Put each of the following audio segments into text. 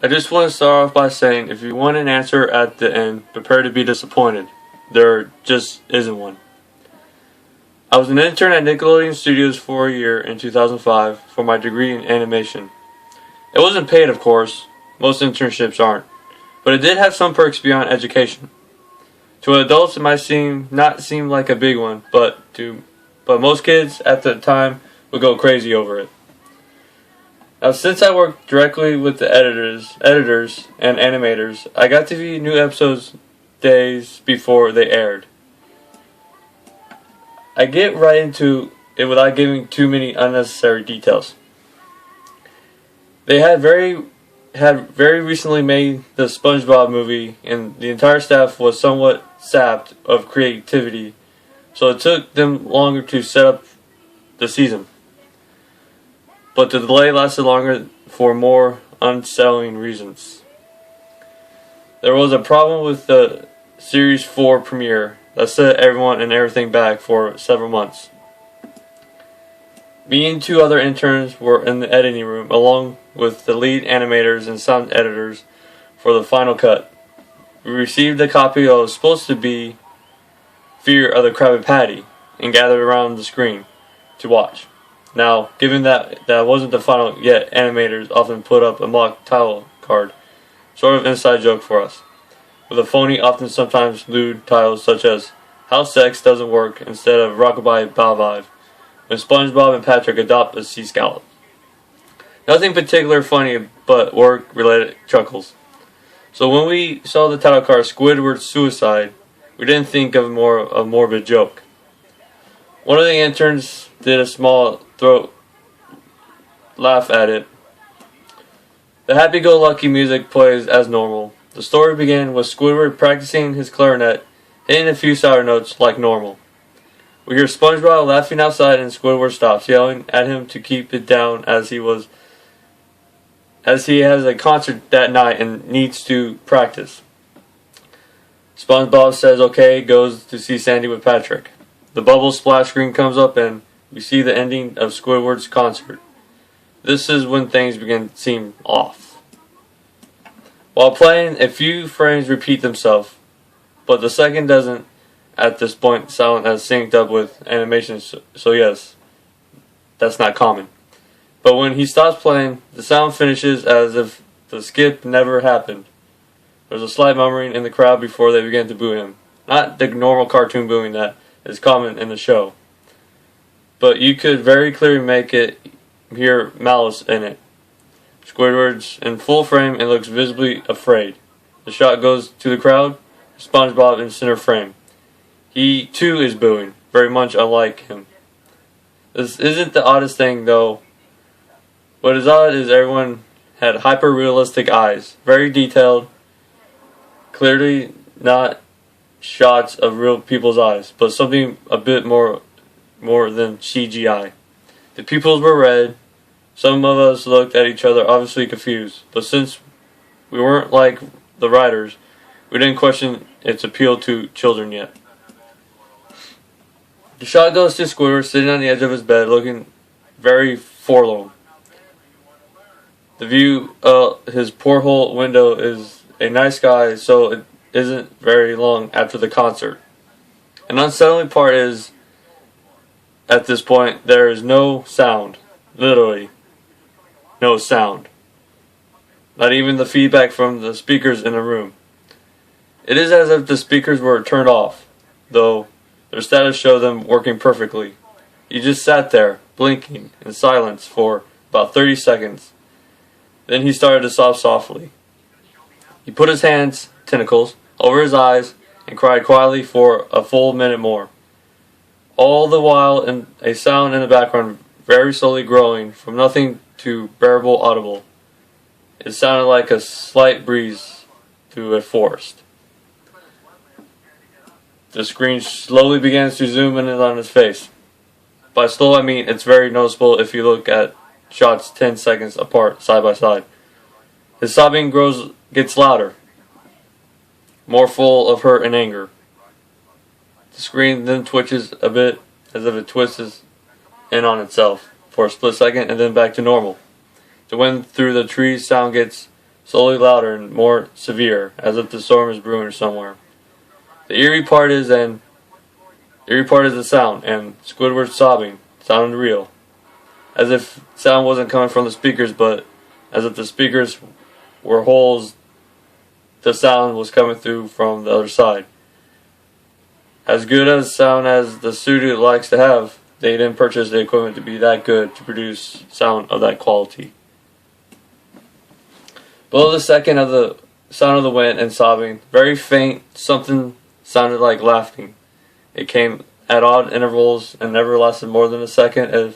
I just want to start off by saying if you want an answer at the end, prepare to be disappointed. There just isn't one. I was an intern at Nickelodeon Studios for a year in 2005 for my degree in animation. It wasn't paid, of course. Most internships aren't. But it did have some perks beyond education. To adults, it might not seem like a big one, but most kids at the time would go crazy over it. Now, since I worked directly with the editors and animators, I got to view new episodes days before they aired. I get right into it without giving too many unnecessary details. They had very recently made the SpongeBob movie, and the entire staff was somewhat sapped of creativity, so it took them longer to set up the season. But the delay lasted longer for more unsettling reasons. There was a problem with the Series 4 premiere that set everyone and everything back for several months. Me and two other interns were in the editing room along with the lead animators and sound editors for the final cut. We received a copy that was supposed to be Fear of the Krabby Patty and gathered around the screen to watch. Now, given that wasn't the final yet, animators often put up a mock title card, sort of inside joke for us, with a phony, often sometimes lewd titles such as How Sex Doesn't Work instead of Rockabye Balvive, when SpongeBob and Patrick adopt a sea scallop. Nothing particular funny, but work-related chuckles. So when we saw the title card Squidwards Suicide, we didn't think of more a morbid joke. One of the interns did a small throat laugh at it. The happy-go-lucky music plays as normal. The story began with Squidward practicing his clarinet, hitting a few sour notes like normal. We hear SpongeBob laughing outside and Squidward stops, yelling at him to keep it down as he has a concert that night and needs to practice. SpongeBob says okay, goes to see Sandy with Patrick. The bubble splash screen comes up and we see the ending of Squidward's concert. This is when things begin to seem off. While playing, a few frames repeat themselves, but the second doesn't. At this point, sound has synced up with animation, so yes, that's not common. But when he stops playing, the sound finishes as if the skip never happened. There's a slight murmuring in the crowd before they begin to boo him. Not the normal cartoon booing that is common in the show, but you could very clearly hear malice in it. Squidward's in full frame and looks visibly afraid. The shot goes to the crowd, SpongeBob in center frame. He, too, is booing, very much unlike him. This isn't the oddest thing, though. What is odd is everyone had hyper-realistic eyes, very detailed, clearly not shots of real people's eyes, but something a bit more than CGI. The pupils were red. Some of us looked at each other, obviously confused, but since we weren't like the writers, we didn't question its appeal to children yet. The shot goes to Squidward sitting on the edge of his bed looking very forlorn. The view of his porthole window is a night sky, so it isn't very long after the concert. An unsettling part is, at this point, there is no sound. Literally, no sound. Not even the feedback from the speakers in the room. It is as if the speakers were turned off, though their status showed them working perfectly. He just sat there, blinking in silence for about 30 seconds. Then he started to sob softly. He put his hands, tentacles, over his eyes and cried quietly for a full minute more. All the while a sound in the background very slowly growing from nothing to bearable audible. It sounded like a slight breeze through a forest. The screen slowly begins to zoom in on his face. By slow I mean it's very noticeable if you look at shots 10 seconds apart side by side. His sobbing gets louder, more full of hurt and anger. The screen then twitches a bit as if it twists in on itself for a split second and then back to normal. The wind through the trees sound gets slowly louder and more severe, as if the storm is brewing somewhere. The eerie part is the sound, and Squidward's sobbing sounded real, as if sound wasn't coming from the speakers, but as if the speakers were holes the sound was coming through from the other side. As good as sound as the studio likes to have, they didn't purchase the equipment to be that good to produce sound of that quality. Below the second of the sound of the wind and sobbing, very faint, something sounded like laughing. It came at odd intervals and never lasted more than a second.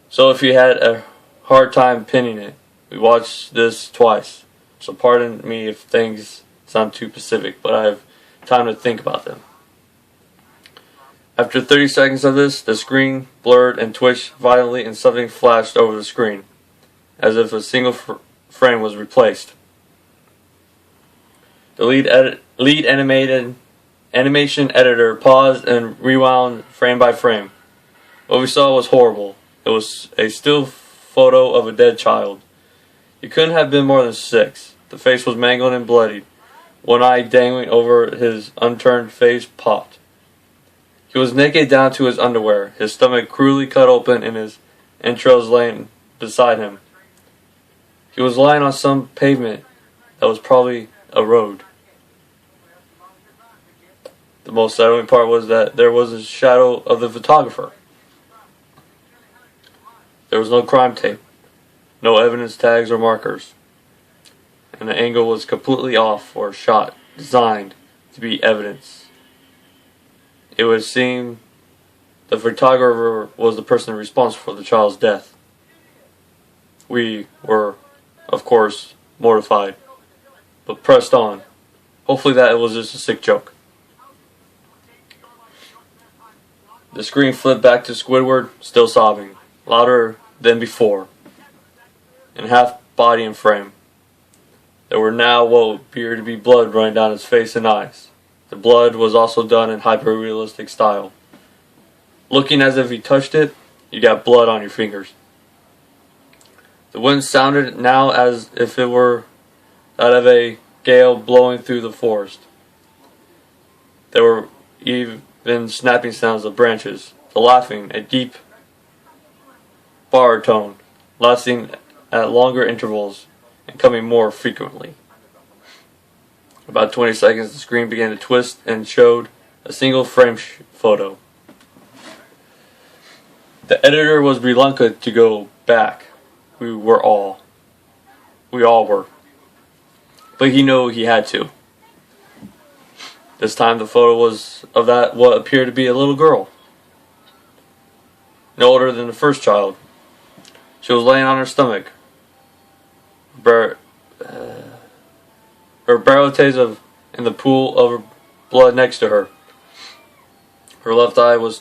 So if you had a hard time pinning it, we watched this twice. So pardon me if things sound too specific, but I have time to think about them. After 30 seconds of this, the screen blurred and twitched violently and something flashed over the screen, as if a single frame was replaced. The lead animation editor paused and rewound frame by frame. What we saw was horrible. It was a still photo of a dead child. He couldn't have been more than 6. The face was mangled and bloodied. One eye dangling over his unturned face popped. He was naked down to his underwear, his stomach cruelly cut open and his entrails laying beside him. He was lying on some pavement that was probably a road. The most startling part was that there was a shadow of the photographer. There was no crime tape, no evidence tags or markers, and the angle was completely off for a shot designed to be evidence. It would seem the photographer was the person responsible for the child's death. We were, of course, mortified, but pressed on. Hopefully that was just a sick joke. The screen flipped back to Squidward, still sobbing, louder than before, in half body and frame. There were now what appeared to be blood running down his face and eyes. The blood was also done in hyper-realistic style. Looking as if he touched it, you got blood on your fingers. The wind sounded now as if it were that of a gale blowing through the forest. There were even snapping sounds of branches, the laughing, a deep baritone, lasting at longer intervals and coming more frequently. About 20 seconds, the screen began to twist and showed a single frame photo. The editor was reluctant to go back. We all were. But he knew he had to. This time the photo was of that what appeared to be a little girl. No older than the first child. She was laying on her stomach. Her barrels in the pool of her blood next to her. Her left eye was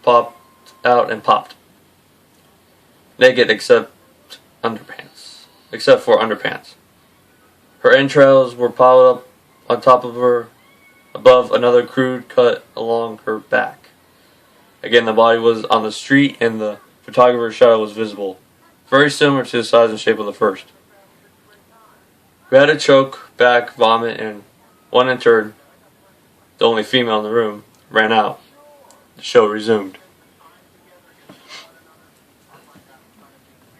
popped out and popped. Naked except for underpants. Her entrails were piled up on top of her, above another crude cut along her back. Again, the body was on the street and the photographer's shadow was visible, very similar to the size and shape of the first. We had to choke back, vomit, and one intern, the only female in the room, ran out. The show resumed.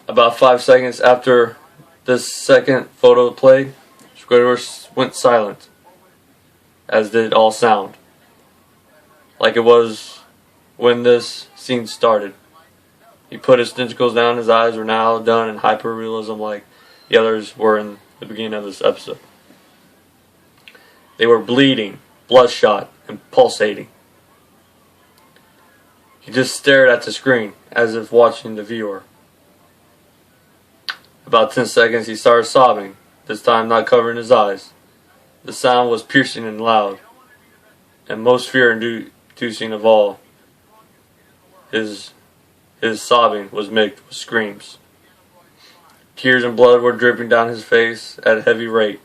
About 5 seconds after this second photo played, Squidward went silent, as did all sound, like it was when this scene started. He put his tentacles down, his eyes were now done in hyper-realism like the others were in the beginning of this episode. They were bleeding, bloodshot, and pulsating. He just stared at the screen, as if watching the viewer. About 10 seconds he started sobbing, this time not covering his eyes. The sound was piercing and loud, and most fear-inducing of all, his sobbing was mixed with screams. Tears and blood were dripping down his face at a heavy rate.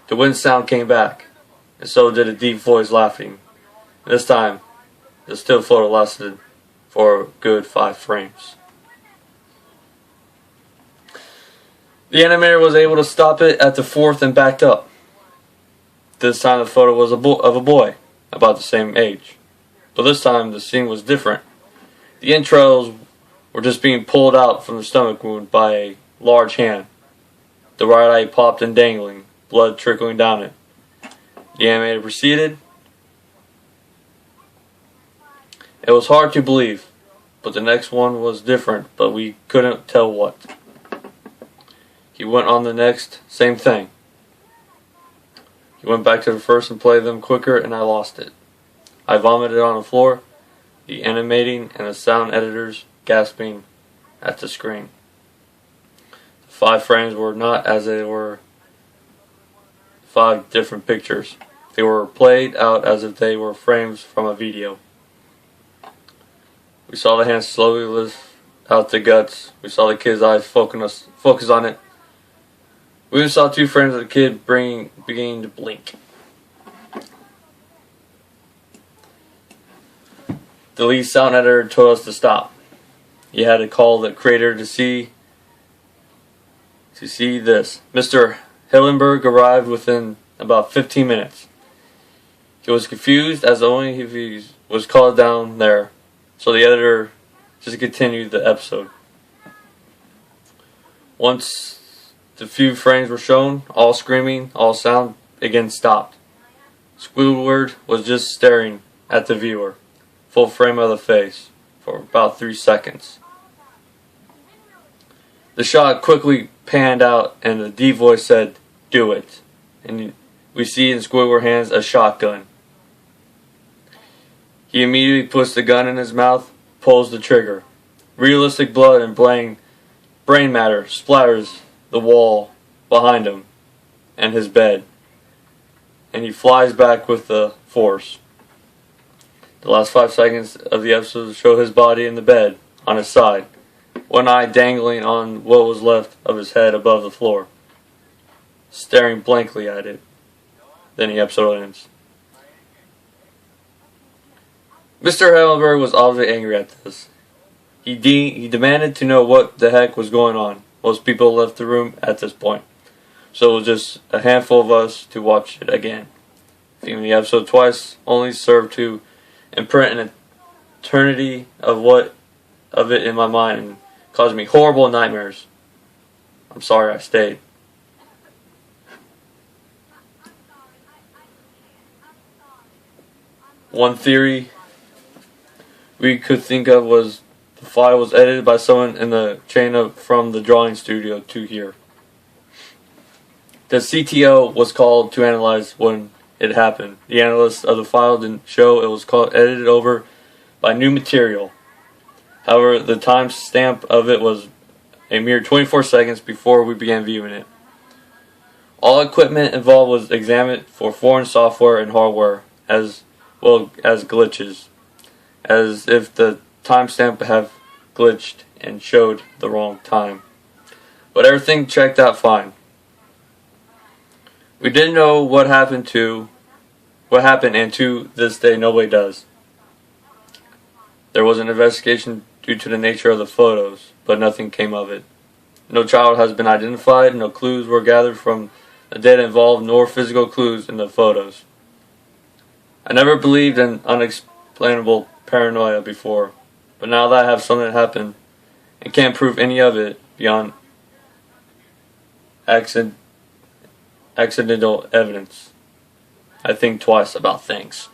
The wind sound came back, and so did a deep voice laughing. This time, the still photo lasted for a good 5 frames. The animator was able to stop it at the fourth and backed up. This time the photo was of a boy, about the same age. But this time the scene was different. The entrails were just being pulled out from the stomach wound by a large hand. The right eye popped and dangling, blood trickling down it. The animator proceeded. It was hard to believe, but the next one was different, but we couldn't tell what. He went on the next, same thing. He went back to the first and played them quicker, and I lost it. I vomited on the floor, the animating and the sound editors gasping at the screen. The 5 frames were not as they were 5 different pictures. They were played out as if they were frames from a video. We saw the hand slowly lift out the guts. We saw the kid's eyes focus on it. We even saw 2 frames of the kid beginning to blink. The lead sound editor told us to stop. He had to call the creator to see this. Mr. Hillenberg arrived within about 15 minutes. He was confused as only if he was called down there, so the editor just continued the episode. Once the few frames were shown, all screaming, all sound again stopped. Squidward was just staring at the viewer, full frame of the face, for about 3 seconds. The shot quickly panned out and the deep voice said, "Do it." And we see in Squidward's hands a shotgun. He immediately puts the gun in his mouth, pulls the trigger. Realistic blood and brain matter splatters the wall behind him and his bed, and he flies back with the force. The last 5 seconds of the episode show his body in the bed, on his side, one eye dangling on what was left of his head above the floor, staring blankly at it. Then the episode ends. Mr. Hellenberg was obviously angry at this. He demanded to know what the heck was going on. Most people left the room at this point, so it was just a handful of us to watch it again. Viewing the episode twice only served to imprint an eternity of it in my mind and caused me horrible nightmares. I'm sorry I stayed. One theory we could think of was the file was edited by someone in the chain from the drawing studio to here. The CTO was called to analyze when it happened. The analyst of the file didn't show it was edited over by new material. However, the time stamp of it was a mere 24 seconds before we began viewing it. All equipment involved was examined for foreign software and hardware, as well as glitches, as if the timestamp had glitched and showed the wrong time. But everything checked out fine. We didn't know what happened, and to this day nobody does. There was an investigation due to the nature of the photos, but nothing came of it. No child has been identified, no clues were gathered from the data involved, nor physical clues in the photos. I never believed in unexplainable paranoia before, but now that I have something happen and can't prove any of it beyond accidental evidence, I think twice about things.